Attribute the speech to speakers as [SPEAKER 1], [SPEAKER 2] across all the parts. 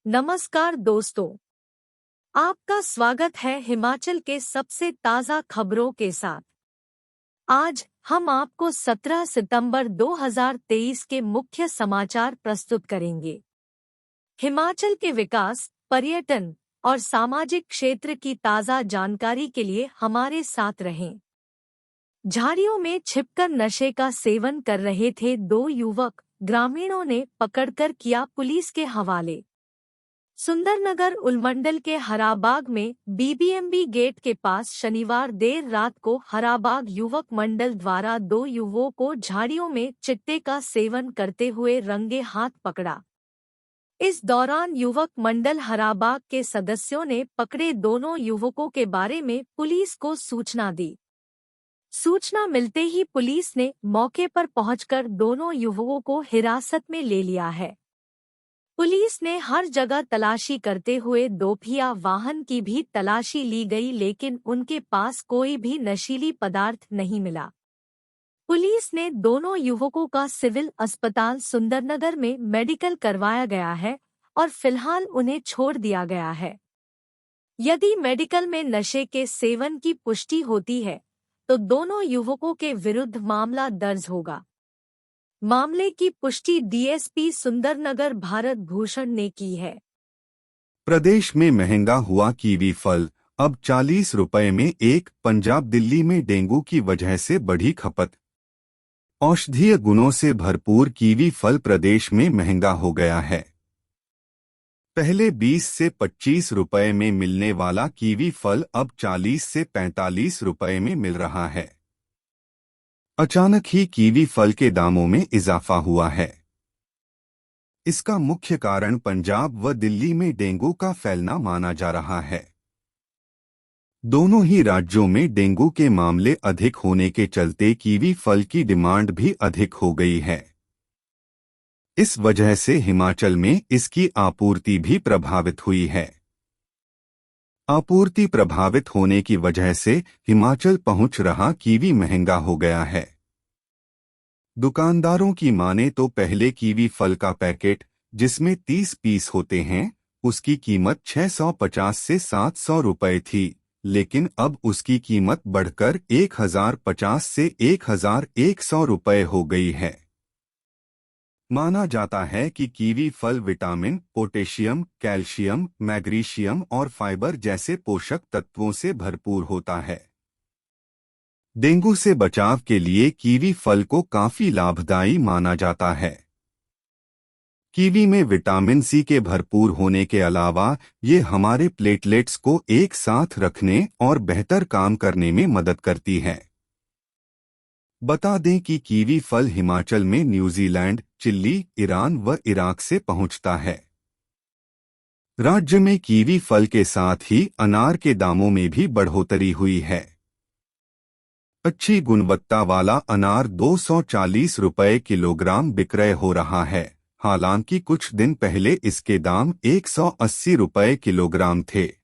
[SPEAKER 1] नमस्कार दोस्तों, आपका स्वागत है हिमाचल के सबसे ताज़ा खबरों के साथ। आज हम आपको 17 सितंबर 2023 के मुख्य समाचार प्रस्तुत करेंगे। हिमाचल के विकास, पर्यटन और सामाजिक क्षेत्र की ताज़ा जानकारी के लिए हमारे साथ रहें। झाड़ियों में छिपकर नशे का सेवन कर रहे थे दो युवक, ग्रामीणों ने पकड़कर किया पुलिस के हवाले। सुंदरनगर उलमंडल के हराबाग में बीबीएमबी गेट के पास शनिवार देर रात को हराबाग युवक मंडल द्वारा दो युवकों को झाड़ियों में चिट्टे का सेवन करते हुए रंगे हाथ पकड़ा। इस दौरान युवक मंडल हराबाग के सदस्यों ने पकड़े दोनों युवकों के बारे में पुलिस को सूचना दी। सूचना मिलते ही पुलिस ने मौके पर पहुंचकर दोनों युवकों को हिरासत में ले लिया है। पुलिस ने हर जगह तलाशी करते हुए दोपहिया वाहन की भी तलाशी ली गई, लेकिन उनके पास कोई भी नशीली पदार्थ नहीं मिला। पुलिस ने दोनों युवकों का सिविल अस्पताल सुंदरनगर में मेडिकल करवाया गया है और फिलहाल उन्हें छोड़ दिया गया है। यदि मेडिकल में नशे के सेवन की पुष्टि होती है तो दोनों युवकों के विरुद्ध मामला दर्ज होगा। मामले की पुष्टि डीएसपी सुंदरनगर भारत भूषण ने की है।
[SPEAKER 2] प्रदेश में महंगा हुआ कीवी फल, अब 40 रुपए में एक। पंजाब दिल्ली में डेंगू की वजह से बढ़ी खपत। औषधीय गुणों से भरपूर कीवी फल प्रदेश में महंगा हो गया है। पहले 20 से 25 रुपए में मिलने वाला कीवी फल अब 40 से 45 रुपए में मिल रहा है। अचानक ही कीवी फल के दामों में इजाफा हुआ है। इसका मुख्य कारण पंजाब व दिल्ली में डेंगू का फैलना माना जा रहा है। दोनों ही राज्यों में डेंगू के मामले अधिक होने के चलते कीवी फल की डिमांड भी अधिक हो गई है। इस वजह से हिमाचल में इसकी आपूर्ति भी प्रभावित हुई है। आपूर्ति प्रभावित होने की वजह से हिमाचल पहुंच रहा कीवी महंगा हो गया है। दुकानदारों की माने तो पहले कीवी फल का पैकेट, जिसमें 30 पीस होते हैं, उसकी कीमत 650 से 700 रुपए थी, लेकिन अब उसकी कीमत बढ़कर 1050 से 1100 रुपए हो गई है। माना जाता है कि कीवी फल विटामिन, पोटेशियम, कैल्शियम, मैग्नीशियम और फाइबर जैसे पोषक तत्वों से भरपूर होता है। डेंगू से बचाव के लिए कीवी फल को काफी लाभदायी माना जाता है। कीवी में विटामिन सी के भरपूर होने के अलावा ये हमारे प्लेटलेट्स को एक साथ रखने और बेहतर काम करने में मदद करती है। बता दें कि कीवी फल हिमाचल में न्यूजीलैंड, चिली, ईरान व इराक से पहुंचता है। राज्य में कीवी फल के साथ ही अनार के दामों में भी बढ़ोतरी हुई है। अच्छी गुणवत्ता वाला अनार 240 रुपए किलोग्राम विक्रय हो रहा है, हालांकि कुछ दिन पहले इसके दाम 180 रुपए किलोग्राम थे।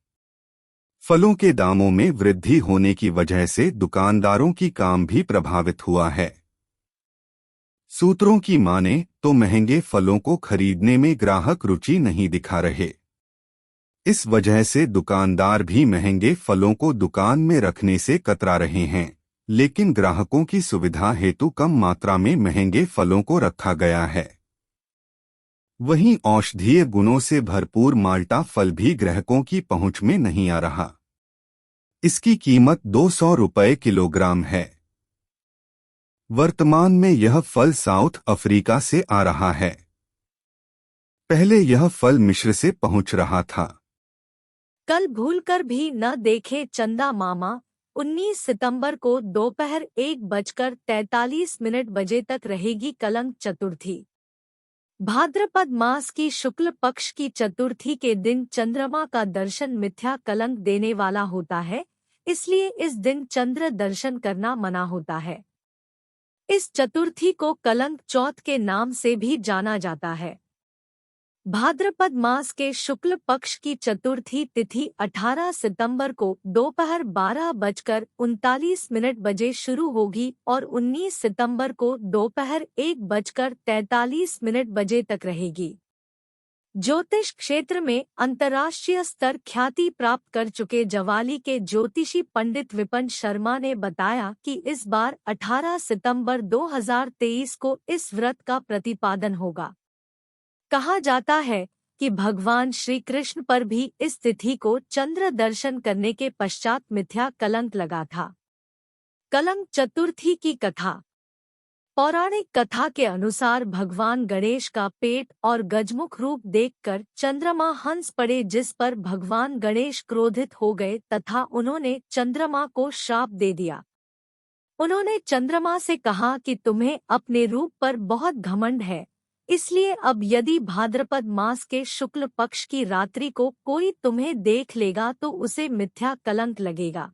[SPEAKER 2] फलों के दामों में वृद्धि होने की वजह से दुकानदारों की काम भी प्रभावित हुआ है। सूत्रों की माने तो महंगे फलों को खरीदने में ग्राहक रुचि नहीं दिखा रहे। इस वजह से दुकानदार भी महंगे फलों को दुकान में रखने से कतरा रहे हैं, लेकिन ग्राहकों की सुविधा हेतु कम मात्रा में महंगे फलों को रखा गया है। वहीं औषधीय गुणों से भरपूर माल्टा फल भी ग्राहकों की पहुंच में नहीं आ रहा। इसकी कीमत 200 रुपए किलोग्राम है। वर्तमान में यह फल साउथ अफ्रीका से आ रहा है। पहले यह फल मिस्र से पहुंच रहा था।
[SPEAKER 1] कल भूलकर भी न देखे चंदा मामा। 19 सितंबर को दोपहर 1:43 बजे तक रहेगी कलंक चतुर्थी। भाद्रपद मास की शुक्ल पक्ष की चतुर्थी के दिन चंद्रमा का दर्शन मिथ्या कलंक देने वाला होता है, इसलिए इस दिन चंद्र दर्शन करना मना होता है। इस चतुर्थी को कलंक चौथ के नाम से भी जाना जाता है। भाद्रपद मास के शुक्ल पक्ष की चतुर्थी तिथि 18 सितंबर को दोपहर 12:39 बजे शुरू होगी और 19 सितंबर को दोपहर 1:43 बजे तक रहेगी। ज्योतिष क्षेत्र में अंतर्राष्ट्रीय स्तर ख्याति प्राप्त कर चुके जवाली के ज्योतिषी पंडित विपन शर्मा ने बताया कि इस बार 18 सितंबर 2023 को इस व्रत का प्रतिपादन होगा। कहा जाता है कि भगवान श्री कृष्ण पर भी इस तिथि को चंद्र दर्शन करने के पश्चात मिथ्या कलंक लगा था। कलंक चतुर्थी की कथा। पौराणिक कथा के अनुसार भगवान गणेश का पेट और गजमुख रूप देखकर चंद्रमा हंस पड़े, जिस पर भगवान गणेश क्रोधित हो गए तथा उन्होंने चंद्रमा को श्राप दे दिया। उन्होंने चंद्रमा से कहा कि तुम्हें अपने रूप पर बहुत घमंड है, इसलिए अब यदि भाद्रपद मास के शुक्ल पक्ष की रात्रि को कोई तुम्हें देख लेगा तो उसे मिथ्या कलंक लगेगा।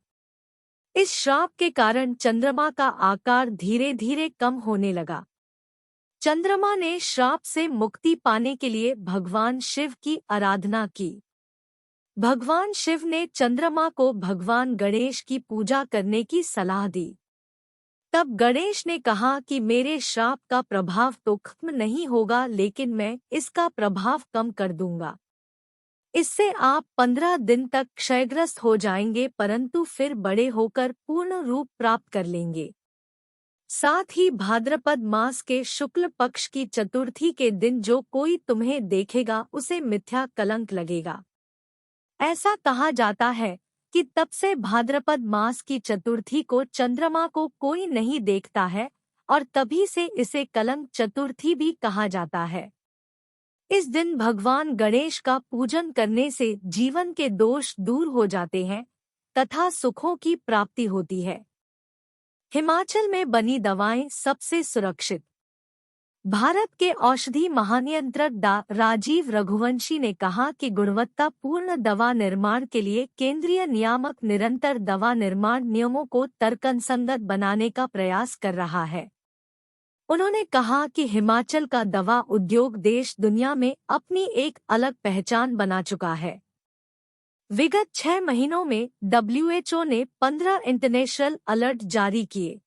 [SPEAKER 1] इस श्राप के कारण चंद्रमा का आकार धीरे धीरे कम होने लगा। चंद्रमा ने श्राप से मुक्ति पाने के लिए भगवान शिव की आराधना की। भगवान शिव ने चंद्रमा को भगवान गणेश की पूजा करने की सलाह दी। तब गणेश ने कहा कि मेरे श्राप का प्रभाव तो खत्म नहीं होगा, लेकिन मैं इसका प्रभाव कम कर दूंगा। इससे आप 15 दिन तक क्षयग्रस्त हो जाएंगे, परंतु फिर बड़े होकर पूर्ण रूप प्राप्त कर लेंगे। साथ ही भाद्रपद मास के शुक्ल पक्ष की चतुर्थी के दिन जो कोई तुम्हें देखेगा उसे मिथ्या कलंक लगेगा। ऐसा कहा जाता है कि तब से भाद्रपद मास की चतुर्थी को चंद्रमा को कोई नहीं देखता है और तभी से इसे कलंक चतुर्थी भी कहा जाता है। इस दिन भगवान गणेश का पूजन करने से जीवन के दोष दूर हो जाते हैं तथा सुखों की प्राप्ति होती है। हिमाचल में बनी दवाएं सबसे सुरक्षित। भारत के औषधि महानियंत्रक डॉ. राजीव रघुवंशी ने कहा कि गुणवत्तापूर्ण दवा निर्माण के लिए केंद्रीय नियामक निरंतर दवा निर्माण नियमों को तर्कसंगत बनाने का प्रयास कर रहा है। उन्होंने कहा कि हिमाचल का दवा उद्योग देश दुनिया में अपनी एक अलग पहचान बना चुका है। विगत 6 महीनों में WHO ने 15 इंटरनेशनल अलर्ट जारी किए।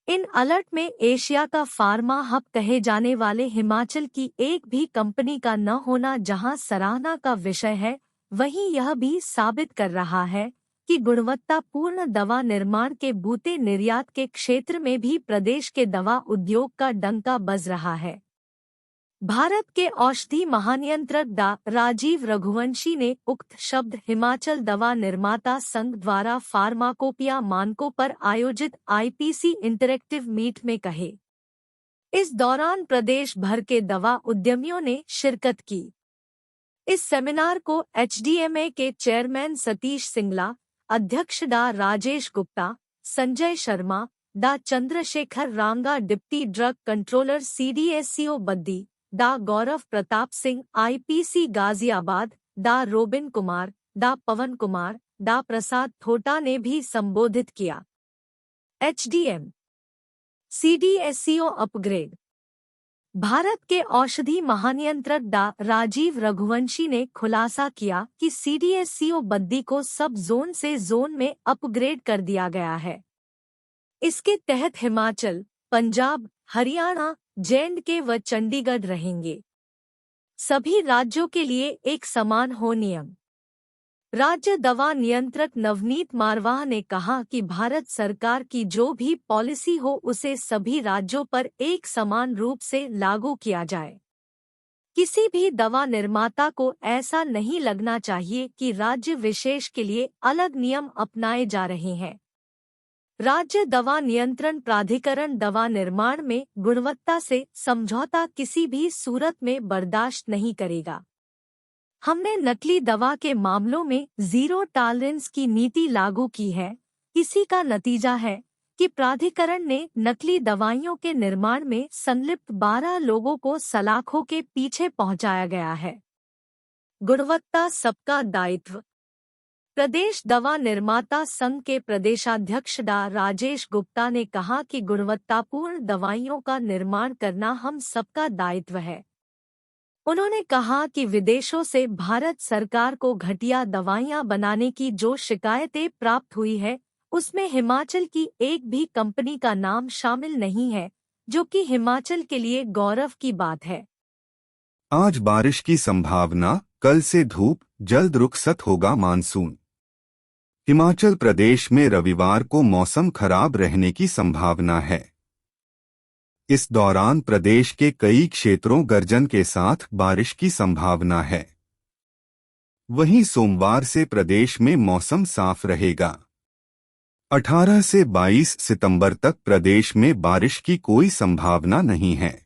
[SPEAKER 1] इन अलर्ट में एशिया का फार्मा हब कहे जाने वाले हिमाचल की एक भी कंपनी का न होना जहां सराहना का विषय है, वहीं यह भी साबित कर रहा है कि गुणवत्तापूर्ण दवा निर्माण के बूते निर्यात के क्षेत्र में भी प्रदेश के दवा उद्योग का डंका बज रहा है। भारत के औषधि महानियंत्रक डॉ. राजीव रघुवंशी ने उक्त शब्द हिमाचल दवा निर्माता संघ द्वारा फार्माकोपिया मानकों पर आयोजित IPC इंटरेक्टिव मीट में कहे। इस दौरान प्रदेश भर के दवा उद्यमियों ने शिरकत की। इस सेमिनार को HDMA के चेयरमैन सतीश सिंगला, अध्यक्ष डॉ. राजेश गुप्ता, संजय शर्मा, डॉ. चंद्रशेखर रांगा, deputy drug controller CDSCO Baddi, डॉ. गौरव प्रताप सिंह IPC गाजियाबाद, डॉ. रोबिन कुमार, डॉ. पवन कुमार, डॉ. प्रसाद थोटा ने भी संबोधित किया। HDM CDSCO upgrade. भारत के औषधि महानियंत्रक डॉ. राजीव रघुवंशी ने खुलासा किया कि CDSCO बद्दी को सब जोन से जोन में अपग्रेड कर दिया गया है। इसके तहत हिमाचल, पंजाब, हरियाणा, J&K व चंडीगढ़ रहेंगे। सभी राज्यों के लिए एक समान हो नियम। राज्य दवा नियंत्रक नवनीत मारवाह ने कहा कि भारत सरकार की जो भी पॉलिसी हो उसे सभी राज्यों पर एक समान रूप से लागू किया जाए। किसी भी दवा निर्माता को ऐसा नहीं लगना चाहिए कि राज्य विशेष के लिए अलग नियम अपनाए जा रहे हैं। राज्य दवा नियंत्रण प्राधिकरण दवा निर्माण में गुणवत्ता से समझौता किसी भी सूरत में बर्दाश्त नहीं करेगा। हमने नकली दवा के मामलों में जीरो टॉलरेंस की नीति लागू की है। इसी का नतीजा है कि प्राधिकरण ने नकली दवाइयों के निर्माण में संलिप्त 12 लोगों को सलाखों के पीछे पहुंचाया गया है। गुणवत्ता सबका दायित्व। प्रदेश दवा निर्माता संघ के प्रदेशाध्यक्ष डॉ. राजेश गुप्ता ने कहा कि गुणवत्तापूर्ण दवाइयों का निर्माण करना हम सबका दायित्व है। उन्होंने कहा कि विदेशों से भारत सरकार को घटिया दवाइयां बनाने की जो शिकायतें प्राप्त हुई है, उसमें हिमाचल की एक भी कंपनी का नाम शामिल नहीं है, जो कि हिमाचल के लिए गौरव की बात है।
[SPEAKER 2] आज बारिश की संभावना, कल से धूप, जल्द रुखसत होगा मानसून। हिमाचल प्रदेश में रविवार को मौसम खराब रहने की संभावना है। इस दौरान प्रदेश के कई क्षेत्रों गर्जन के साथ बारिश की संभावना है। वहीं सोमवार से प्रदेश में मौसम साफ रहेगा। 18 से 22 सितंबर तक प्रदेश में बारिश की कोई संभावना नहीं है।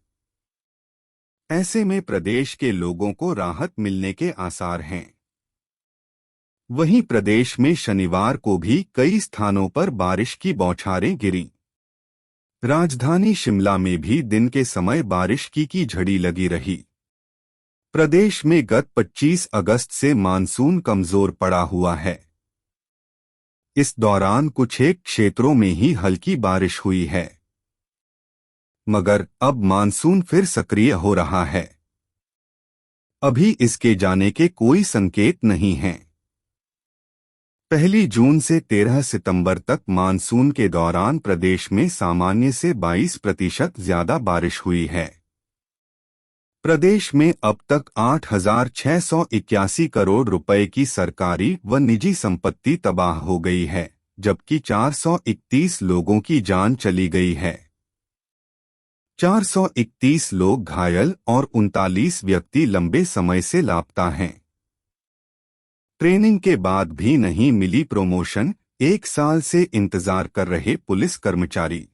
[SPEAKER 2] ऐसे में प्रदेश के लोगों को राहत मिलने के आसार हैं। वहीं प्रदेश में शनिवार को भी कई स्थानों पर बारिश की बौछारें गिरीं। राजधानी शिमला में भी दिन के समय बारिश की झड़ी लगी रही। प्रदेश में गत 25 अगस्त से मानसून कमजोर पड़ा हुआ है। इस दौरान कुछ एक क्षेत्रों में ही हल्की बारिश हुई है, मगर अब मानसून फिर सक्रिय हो रहा है। अभी इसके जाने के कोई संकेत नहीं हैं। 1 जून से 13 सितंबर तक मानसून के दौरान प्रदेश में सामान्य से 22% ज्यादा बारिश हुई है। प्रदेश में अब तक 8,681 करोड़ रुपए की सरकारी व निजी संपत्ति तबाह हो गई है, जबकि 431 लोगों की जान चली गई है। 431 लोग घायल और 39 व्यक्ति लंबे समय से लापता हैं। ट्रेनिंग के बाद भी नहीं मिली प्रमोशन, 1 साल से इंतजार कर रहे पुलिस कर्मचारी।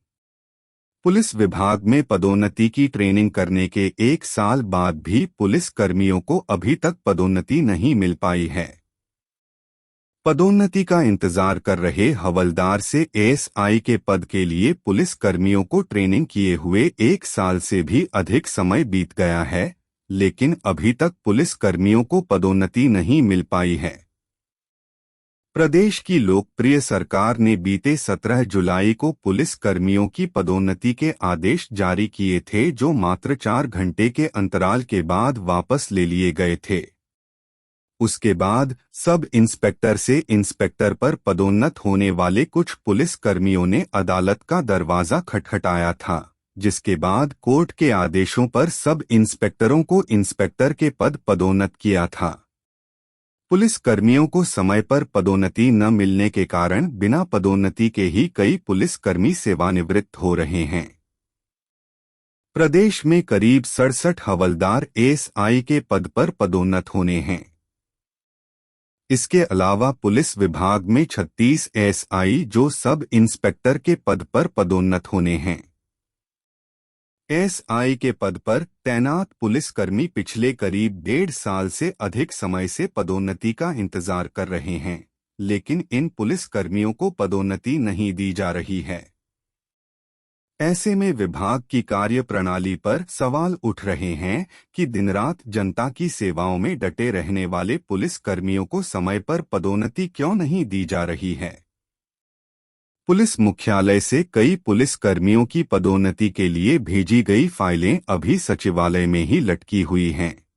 [SPEAKER 2] पुलिस विभाग में पदोन्नति की ट्रेनिंग करने के 1 साल बाद भी पुलिस कर्मियों को अभी तक पदोन्नति नहीं मिल पाई है। पदोन्नति का इंतजार कर रहे हवलदार से एएसआई के पद के लिए पुलिस कर्मियों को ट्रेनिंग किए हुए 1 साल से भी अधिक समय बीत गया है, लेकिन अभी तक पुलिस कर्मियों को पदोन्नति नहीं मिल पाई है। प्रदेश की लोकप्रिय सरकार ने बीते 17 जुलाई को पुलिस कर्मियों की पदोन्नति के आदेश जारी किए थे, जो मात्र 4 घंटे के अंतराल के बाद वापस ले लिए गए थे। उसके बाद सब इंस्पेक्टर से इंस्पेक्टर पर पदोन्नत होने वाले कुछ पुलिस कर्मियों ने अदालत का दरवाजा खटखटाया था, जिसके बाद कोर्ट के आदेशों पर सब इंस्पेक्टरों को इंस्पेक्टर के पद पदोन्नत किया था। पुलिस कर्मियों को समय पर पदोन्नति न मिलने के कारण बिना पदोन्नति के ही कई पुलिसकर्मी सेवानिवृत्त हो रहे हैं। प्रदेश में करीब 67 हवलदार एएसआई के पद पर पदोन्नत होने हैं। इसके अलावा पुलिस विभाग में 36 एएसआई जो सब इंस्पेक्टर के पद पर पदोन्नत होने हैं। एएसआई के पद पर तैनात पुलिसकर्मी पिछले करीब 1.5 साल से अधिक समय से पदोन्नति का इंतजार कर रहे हैं, लेकिन इन पुलिसकर्मियों को पदोन्नति नहीं दी जा रही है। ऐसे में विभाग की कार्यप्रणाली पर सवाल उठ रहे हैं कि दिन-रात जनता की सेवाओं में डटे रहने वाले पुलिसकर्मियों को समय पर पदोन्नति क्यों नहीं दी जा रही है। पुलिस मुख्यालय से कई पुलिसकर्मियों की पदोन्नति के लिए भेजी गई फाइलें अभी सचिवालय में ही लटकी हुई हैं।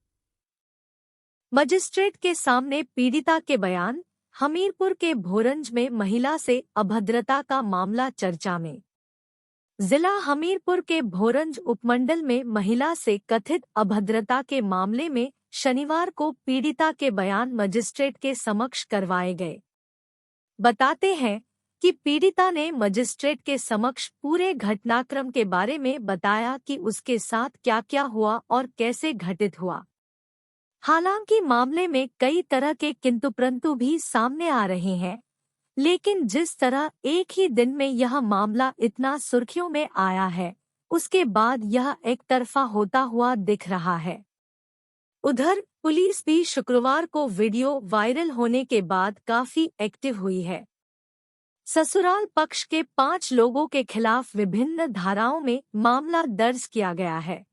[SPEAKER 1] मजिस्ट्रेट के सामने पीड़िता के बयान। हमीरपुर के भोरंज में महिला से अभद्रता का मामला चर्चा में। जिला हमीरपुर के भोरंज उपमंडल में महिला से कथित अभद्रता के मामले में शनिवार को पीड़िता के बयान मजिस्ट्रेट के समक्ष करवाए गए। बताते हैं कि पीड़िता ने मजिस्ट्रेट के समक्ष पूरे घटनाक्रम के बारे में बताया कि उसके साथ क्या-क्या हुआ और कैसे घटित हुआ। हालांकि मामले में कई तरह के किंतु परंतु भी सामने आ रहे हैं, लेकिन जिस तरह एक ही दिन में यह मामला इतना सुर्खियों में आया है, उसके बाद यह एक तरफा होता हुआ दिख रहा है। उधर पुलिस भी शुक्रवार को वीडियो वायरल होने के बाद काफी एक्टिव हुई है। ससुराल पक्ष के 5 लोगों के खिलाफ विभिन्न धाराओं में मामला दर्ज किया गया है।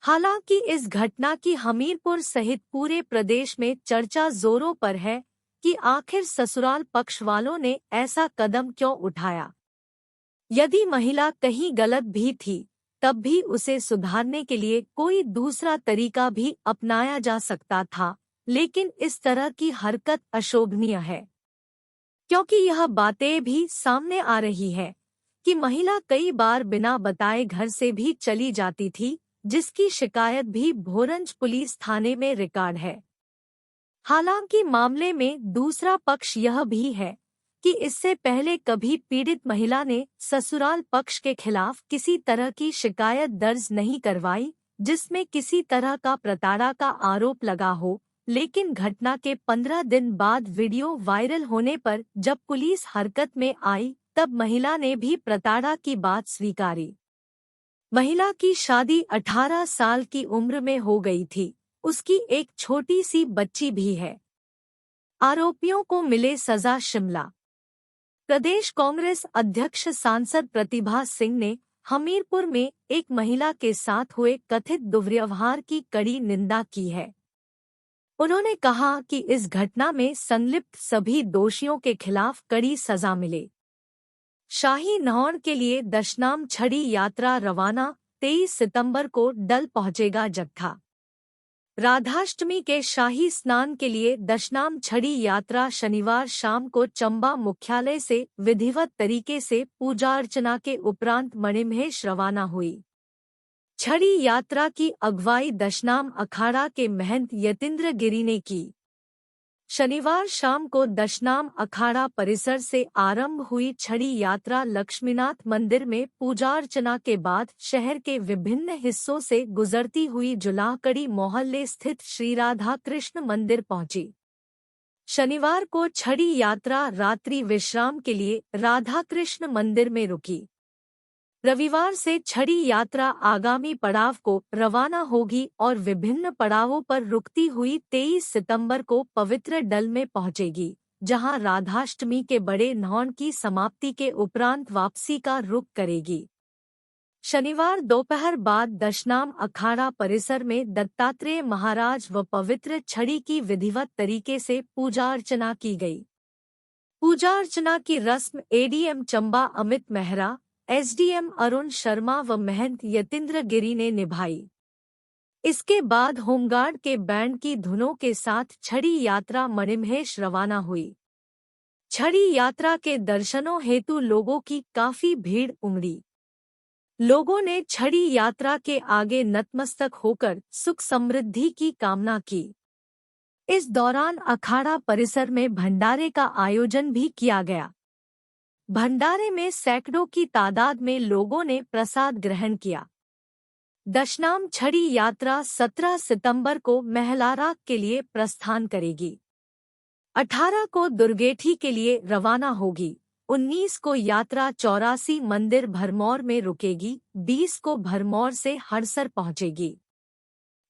[SPEAKER 1] हालांकि इस घटना की हमीरपुर सहित पूरे प्रदेश में चर्चा जोरों पर है कि आखिर ससुराल पक्ष वालों ने ऐसा कदम क्यों उठाया। यदि महिला कहीं गलत भी थी, तब भी उसे सुधारने के लिए कोई दूसरा तरीका भी अपनाया जा सकता था, लेकिन इस तरह की हरकत अशोभनीय है, क्योंकि यह बातें भी सामने आ रही है कि महिला कई बार बिना बताए घर से भी चली जाती थी, जिसकी शिकायत भी भोरंज पुलिस थाने में रिकॉर्ड है। हालांकि मामले में दूसरा पक्ष यह भी है कि इससे पहले कभी पीड़ित महिला ने ससुराल पक्ष के खिलाफ किसी तरह की शिकायत दर्ज नहीं करवाई जिसमें किसी तरह का प्रताड़ना का आरोप लगा हो, लेकिन घटना के 15 दिन बाद वीडियो वायरल होने पर जब पुलिस हरकत में आई तब महिला ने भी प्रताड़ना की बात स्वीकारी। महिला की शादी 18 साल की उम्र में हो गई थी, उसकी एक छोटी सी बच्ची भी है। आरोपियों को मिले सजा। शिमला प्रदेश कांग्रेस अध्यक्ष सांसद प्रतिभा सिंह ने हमीरपुर में एक महिला के साथ हुए कथित दुर्व्यवहार की कड़ी निंदा की है। उन्होंने कहा कि इस घटना में संलिप्त सभी दोषियों के खिलाफ कड़ी सजा मिले। शाही नहौर के लिए दशनाम छड़ी यात्रा रवाना। 23 सितंबर को डल पहुंचेगा जत्था। राधाष्टमी के शाही स्नान के लिए दशनाम छड़ी यात्रा शनिवार शाम को चंबा मुख्यालय से विधिवत तरीके से पूजा अर्चना के उपरांत मणिमहेश रवाना हुई। छड़ी यात्रा की अगुवाई दशनाम अखाड़ा के महंत यतीन्द्र गिरी ने की। शनिवार शाम को दशनाम अखाड़ा परिसर से आरंभ हुई छड़ी यात्रा लक्ष्मीनाथ मंदिर में पूजा अर्चना के बाद शहर के विभिन्न हिस्सों से गुजरती हुई जुलाहकड़ी मोहल्ले स्थित श्री राधा कृष्ण मंदिर पहुंची। शनिवार को छड़ी यात्रा रात्रि विश्राम के लिए राधा कृष्ण मंदिर में रुकी। रविवार से छड़ी यात्रा आगामी पड़ाव को रवाना होगी और विभिन्न पड़ावों पर रुकती हुई 23 सितंबर को पवित्र डल में पहुंचेगी, जहां राधाष्टमी के बड़े नहौर की समाप्ति के उपरांत वापसी का रुख करेगी। शनिवार दोपहर बाद दशनाम अखाड़ा परिसर में दत्तात्रेय महाराज व पवित्र छड़ी की विधिवत तरीके से पूजा अर्चना की गई। पूजा अर्चना की रस्म एडीएम चंबा अमित मेहरा, एसडीएम अरुण शर्मा व महंत यतीन्द्र गिरी ने निभाई। इसके बाद होमगार्ड के बैंड की धुनों के साथ छड़ी यात्रा मणिमहेश रवाना हुई। छड़ी यात्रा के दर्शनों हेतु लोगों की काफी भीड़ उमड़ी। लोगों ने छड़ी यात्रा के आगे नतमस्तक होकर सुख समृद्धि की कामना की। इस दौरान अखाड़ा परिसर में भंडारे का आयोजन भी किया गया। भंडारे में सैकड़ों की तादाद में लोगों ने प्रसाद ग्रहण किया। दशनाम छड़ी यात्रा 17 सितंबर को महलारा के लिए प्रस्थान करेगी। 18 को दुर्गेठी के लिए रवाना होगी। 19 को यात्रा 84 मंदिर भरमौर में रुकेगी। 20 को भरमौर से हड़सर पहुंचेगी।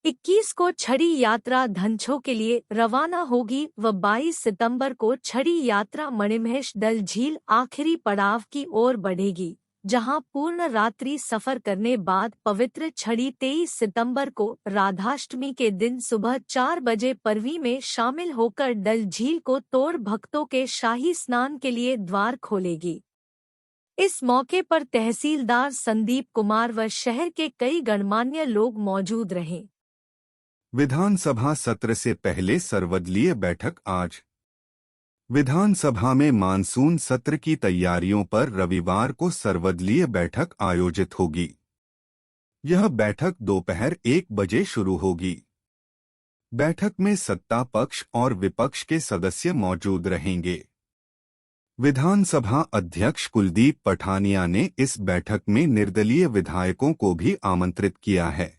[SPEAKER 1] 21 को छड़ी यात्रा धनछो के लिए रवाना होगी व 22 सितंबर को छड़ी यात्रा मणिमहेश डल झील आखिरी पड़ाव की ओर बढ़ेगी, जहां पूर्ण रात्रि सफर करने बाद पवित्र छड़ी 23 सितंबर को राधाष्टमी के दिन सुबह 4 बजे परवी में शामिल होकर डल झील को तोड़ भक्तों के शाही स्नान के लिए द्वार खोलेगी। इस मौके पर तहसीलदार संदीप कुमार व शहर के कई गणमान्य लोग मौजूद रहे।
[SPEAKER 2] विधानसभा सत्र से पहले सर्वदलीय बैठक आज। विधानसभा में मानसून सत्र की तैयारियों पर रविवार को सर्वदलीय बैठक आयोजित होगी। यह बैठक दोपहर 1 बजे शुरू होगी। बैठक में सत्ता पक्ष और विपक्ष के सदस्य मौजूद रहेंगे। विधानसभा अध्यक्ष कुलदीप पठानिया ने इस बैठक में निर्दलीय विधायकों को भी आमंत्रित किया है।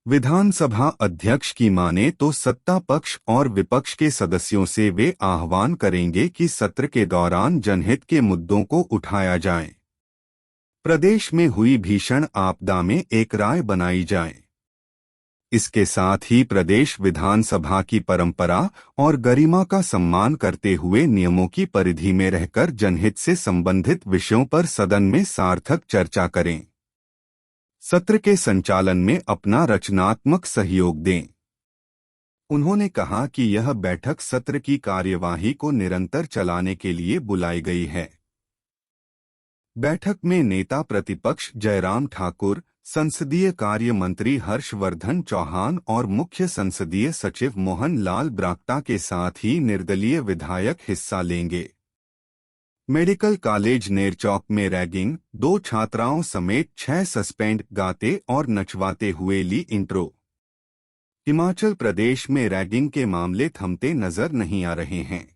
[SPEAKER 2] विधानसभा अध्यक्ष की माने तो सत्ता पक्ष और विपक्ष के सदस्यों से वे आह्वान करेंगे कि सत्र के दौरान जनहित के मुद्दों को उठाया जाए। प्रदेश में हुई भीषण आपदा में एक राय बनाई जाए। इसके साथ ही प्रदेश विधानसभा की परंपरा और गरिमा का सम्मान करते हुए नियमों की परिधि में रहकर जनहित से संबंधित विषयों पर सदन में सार्थक चर्चा करें। सत्र के संचालन में अपना रचनात्मक सहयोग दें। उन्होंने कहा कि यह बैठक सत्र की कार्यवाही को निरंतर चलाने के लिए बुलाई गई है। बैठक में नेता प्रतिपक्ष जयराम ठाकुर, संसदीय कार्य मंत्री हर्षवर्धन चौहान और मुख्य संसदीय सचिव मोहन लाल ब्राक्टा के साथ ही निर्दलीय विधायक हिस्सा लेंगे। मेडिकल कॉलेज नेरचौक में रैगिंग, 2 छात्राओं समेत 6 सस्पेंड, गाते और नचवाते हुए ली इंट्रो। हिमाचल प्रदेश में रैगिंग के मामले थमते नजर नहीं आ रहे हैं।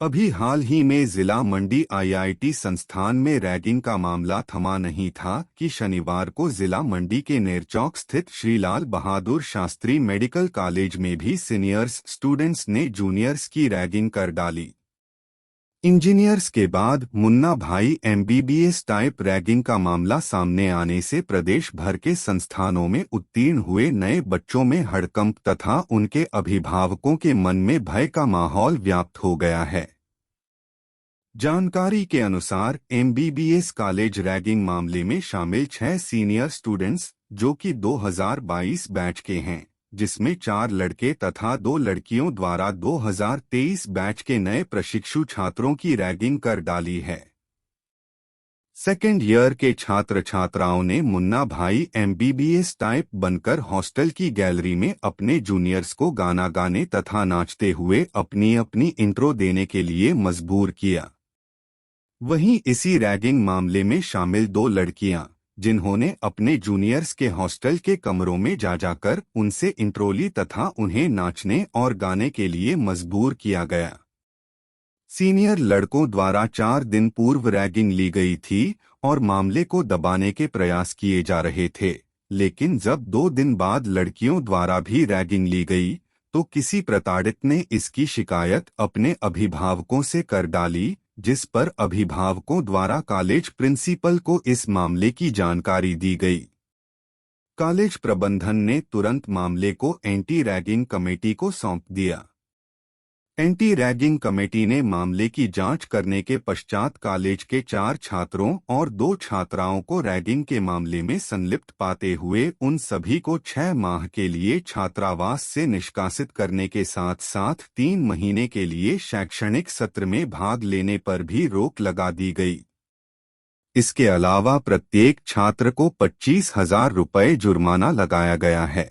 [SPEAKER 2] अभी हाल ही में जिला मंडी आईआईटी संस्थान में रैगिंग का मामला थमा नहीं था कि शनिवार को जिला मंडी के नेरचौक स्थित श्री लाल बहादुर शास्त्री मेडिकल कॉलेज में भी सीनियर्स स्टूडेंट्स ने जूनियर्स की रैगिंग कर डाली। इंजीनियर्स के बाद मुन्ना भाई एमबीबीएस टाइप रैगिंग का मामला सामने आने से प्रदेश भर के संस्थानों में उत्तीर्ण हुए नए बच्चों में हड़कंप तथा उनके अभिभावकों के मन में भय का माहौल व्याप्त हो गया है। जानकारी के अनुसार एमबीबीएस कॉलेज रैगिंग मामले में शामिल 6 सीनियर स्टूडेंट्स, जो कि 2022 बैच के हैं, जिसमें 4 लड़के तथा 2 लड़कियों द्वारा 2023 बैच के नए प्रशिक्षु छात्रों की रैगिंग कर डाली है। सेकेंड ईयर के छात्र छात्राओं ने मुन्ना भाई एमबीबीएस टाइप बनकर हॉस्टल की गैलरी में अपने जूनियर्स को गाना गाने तथा नाचते हुए अपनी अपनी इंट्रो देने के लिए मजबूर किया। वहीं इसी रैगिंग मामले में शामिल 2 लड़कियां, जिन्होंने अपने जूनियर्स के हॉस्टल के कमरों में जा जाकर उनसे इंट्रो ली तथा उन्हें नाचने और गाने के लिए मजबूर किया गया। सीनियर लड़कों द्वारा 4 दिन पूर्व रैगिंग ली गई थी और मामले को दबाने के प्रयास किए जा रहे थे, लेकिन जब 2 दिन बाद लड़कियों द्वारा भी रैगिंग ली गई तो किसी प्रताड़ित ने इसकी शिकायत अपने अभिभावकों से कर डाली, जिस पर अभिभावकों द्वारा कॉलेज प्रिंसिपल को इस मामले की जानकारी दी गई। कॉलेज प्रबंधन ने तुरंत मामले को एंटी रैगिंग कमेटी को सौंप दिया। एंटी रैगिंग कमेटी ने मामले की जांच करने के पश्चात कॉलेज के 4 छात्रों और 2 छात्राओं को रैगिंग के मामले में संलिप्त पाते हुए उन सभी को 6 माह के लिए छात्रावास से निष्कासित करने के साथ साथ 3 महीने के लिए शैक्षणिक सत्र में भाग लेने पर भी रोक लगा दी गई। इसके अलावा प्रत्येक छात्र को 25,000 रुपये जुर्माना लगाया गया है।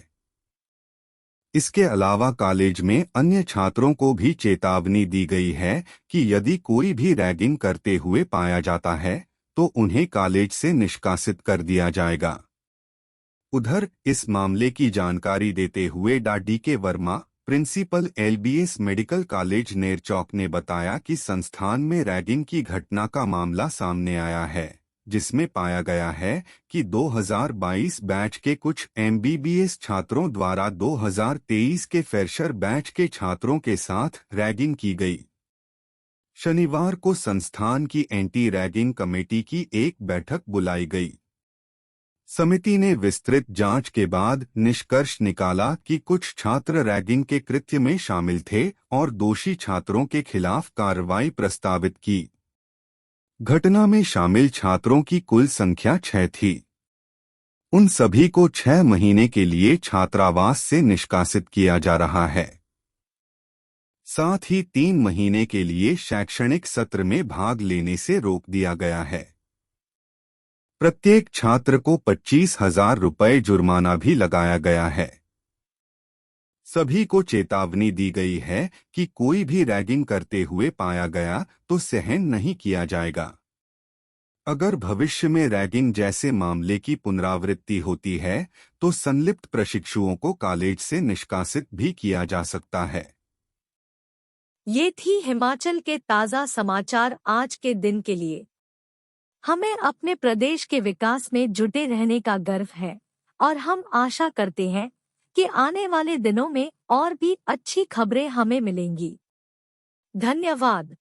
[SPEAKER 2] इसके अलावा कॉलेज में अन्य छात्रों को भी चेतावनी दी गई है कि यदि कोई भी रैगिंग करते हुए पाया जाता है तो उन्हें कॉलेज से निष्कासित कर दिया जाएगा। उधर इस मामले की जानकारी देते हुए डा DK. Verma, principal LBS medical college Nerchowk ने बताया कि संस्थान में रैगिंग की घटना का मामला सामने आया है, जिसमें पाया गया है कि 2022 बैच के कुछ एमबीबीएस छात्रों द्वारा 2023 के फ्रेशर बैच के छात्रों के साथ रैगिंग की गई। शनिवार को संस्थान की एंटी रैगिंग कमेटी की एक बैठक बुलाई गई। समिति ने विस्तृत जांच के बाद निष्कर्ष निकाला कि कुछ छात्र रैगिंग के कृत्य में शामिल थे और दोषी छात्रों के खिलाफ कार्रवाई प्रस्तावित की। घटना में शामिल छात्रों की कुल संख्या 6 थी। उन सभी को 6 महीने के लिए छात्रावास से निष्कासित किया जा रहा है। साथ ही 3 महीने के लिए शैक्षणिक सत्र में भाग लेने से रोक दिया गया है। प्रत्येक छात्र को 25,000 रुपये जुर्माना भी लगाया गया है। सभी को चेतावनी दी गई है कि कोई भी रैगिंग करते हुए पाया गया तो सहन नहीं किया जाएगा। अगर भविष्य में रैगिंग जैसे मामले की पुनरावृत्ति होती है तो संलिप्त प्रशिक्षुओं को कॉलेज से निष्कासित भी किया जा सकता है।
[SPEAKER 1] ये थी हिमाचल के ताज़ा समाचार आज के दिन के लिए। हमें अपने प्रदेश के विकास में जुटे रहने का गर्व है और हम आशा करते हैं कि आने वाले दिनों में और भी अच्छी खबरें हमें मिलेंगी। धन्यवाद।